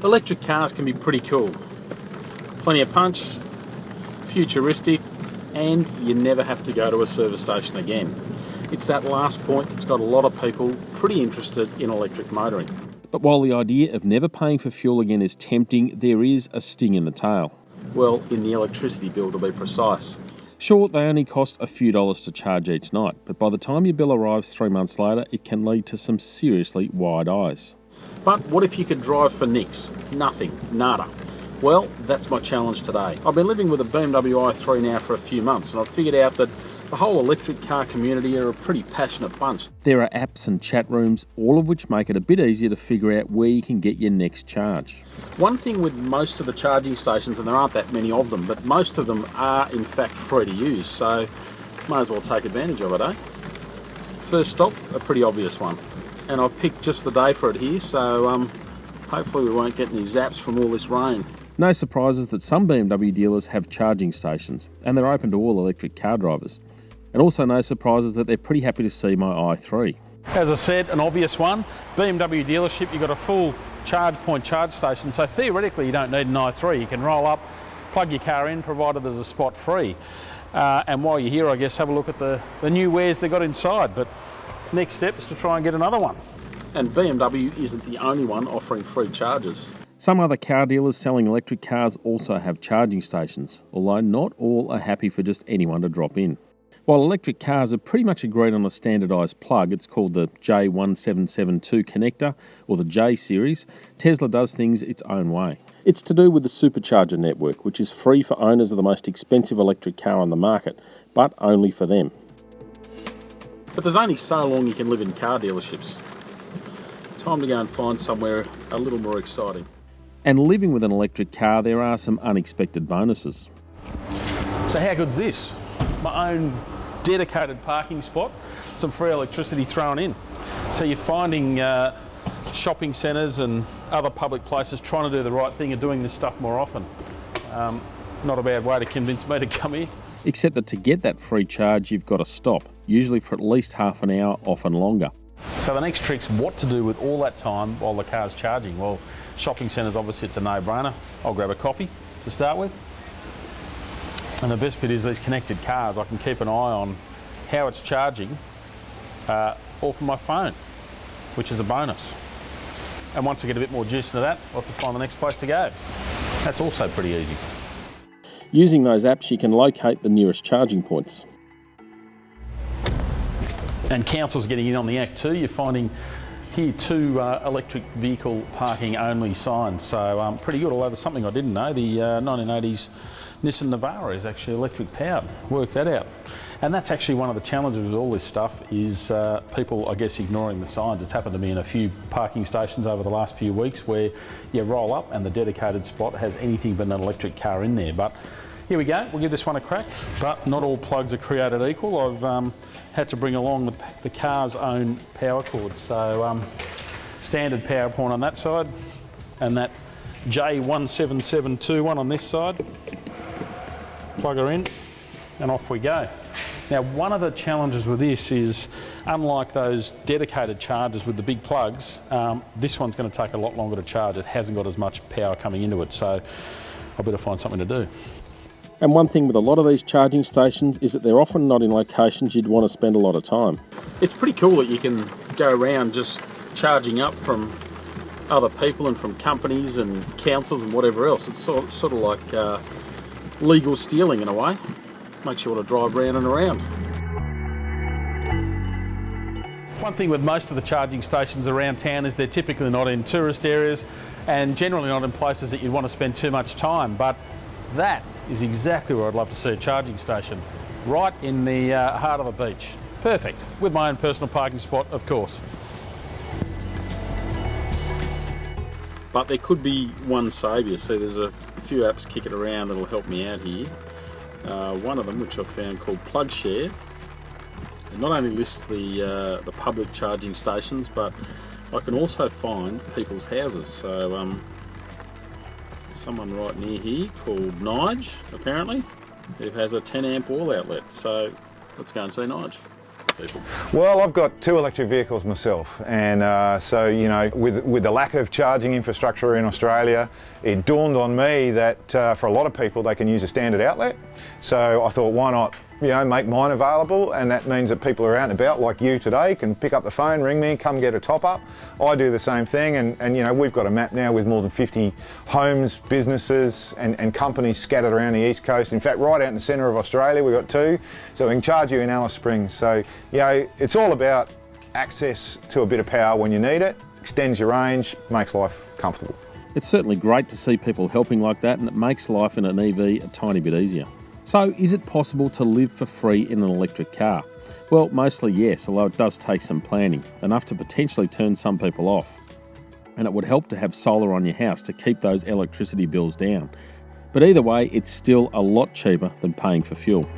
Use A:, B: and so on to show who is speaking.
A: Electric cars can be pretty cool. Plenty of punch, futuristic, and you never have to go to a service station again. It's that last point that's got a lot of people pretty interested in electric motoring.
B: But while the idea of never paying for fuel again is tempting, there is a sting in the tail.
A: Well, in the electricity bill to be precise.
B: Sure, they only cost a few dollars to charge each night, but by the time your bill arrives 3 months later, it can lead to some seriously wide eyes.
A: But what if you could drive for nix? Nothing. Nada. Well, that's my challenge today. I've been living with a BMW i3 now for a few months, and I've figured out that the whole electric car community are a pretty passionate bunch.
B: There are apps and chat rooms, all of which make it a bit easier to figure out where you can get your next charge.
A: One thing with most of the charging stations, and there aren't that many of them, but most of them are in fact free to use, so may as well take advantage of it, eh? First stop, a pretty obvious one. And I've picked just the day for it here, so hopefully we won't get any zaps from all this rain.
B: No surprises that some BMW dealers have charging stations, and they're open to all electric car drivers. And also no surprises that they're pretty happy to see my i3.
C: As I said, an obvious one. BMW dealership, you've got a full charge point charge station, so theoretically you don't need an i3. You can roll up, plug your car in, provided there's a spot free. And while you're here, I guess, have a look at the new wares they got inside. But next step is to try and get another one.
A: And BMW isn't the only one offering free charges.
B: Some other car dealers selling electric cars also have charging stations, although not all are happy for just anyone to drop in. While electric cars are pretty much agreed on a standardised plug, it's called the J1772 connector, or the J series, Tesla does things its own way. It's to do with the supercharger network, which is free for owners of the most expensive electric car on the market, but only for them.
A: But there's only so long you can live in car dealerships. Time to go and find somewhere a little more exciting.
B: And living with an electric car, there are some unexpected bonuses.
C: So how good's this? My own dedicated parking spot, some free electricity thrown in. So you're finding shopping centres and other public places trying to do the right thing and doing this stuff more often. Not a bad way to convince me to come here.
B: Except that to get that free charge, you've got to stop, usually for at least half an hour, often longer.
C: So the next trick's what to do with all that time while the car's charging. Well, shopping centres, obviously it's a no-brainer. I'll grab a coffee to start with. And the best bit is these connected cars, I can keep an eye on how it's charging, all from my phone, which is a bonus. And once I get a bit more juice into that, I'll have to find the next place to go. That's also pretty easy.
B: Using those apps, you can locate the nearest charging points.
C: And council's getting in on the act too. You're finding here 2 electric vehicle parking only signs, so pretty good. Although there's something I didn't know, the 1980s Nissan Navara is actually electric powered. Work that out. And that's actually one of the challenges with all this stuff is people, I guess, ignoring the signs. It's happened to me in a few parking stations over the last few weeks where you roll up and the dedicated spot has anything but an electric car in there. But here we go, we'll give this one a crack. But not all plugs are created equal. I've had to bring along the car's own power cord. So standard power point on that side and that J1772 one on this side. Plug her in and off we go. Now, one of the challenges with this is, unlike those dedicated chargers with the big plugs, this one's going to take a lot longer to charge. It hasn't got as much power coming into it, so I better find something to do.
B: And one thing with a lot of these charging stations is that they're often not in locations you'd want to spend a lot of time.
A: It's pretty cool that you can go around just charging up from other people and from companies and councils and whatever else. It's sort of like legal stealing in a way. Makes you want to drive round and around.
C: One thing with most of the charging stations around town is they're typically not in tourist areas and generally not in places that you'd want to spend too much time, but that is exactly where I'd love to see a charging station, right in the heart of the beach. Perfect, with my own personal parking spot, of course.
A: But there could be one saviour. See, there's a few apps kicking around that'll help me out here. One of them, which I found, called PlugShare, it not only lists the public charging stations, but I can also find people's houses. So someone right near here called Nige, apparently, who has a 10 amp wall outlet. So let's go and see Nige. people?
D: Well, I've got 2 electric vehicles myself, and so, you know, with the lack of charging infrastructure in Australia, it dawned on me that for a lot of people they can use a standard outlet. So I thought, why not, you know, make mine available, and that means that people are out and about like you today can pick up the phone, ring me, come get a top up. I do the same thing, and you know, we've got a map now with more than 50 homes, businesses and companies scattered around the east coast. In fact, right out in the centre of Australia we've got 2, so we can charge you in Alice Springs. So, you know, it's all about access to a bit of power when you need it, extends your range, makes life comfortable.
B: It's certainly great to see people helping like that, and it makes life in an EV a tiny bit easier. So, is it possible to live for free in an electric car? Well, mostly yes, although it does take some planning, enough to potentially turn some people off. And it would help to have solar on your house to keep those electricity bills down. But either way, it's still a lot cheaper than paying for fuel.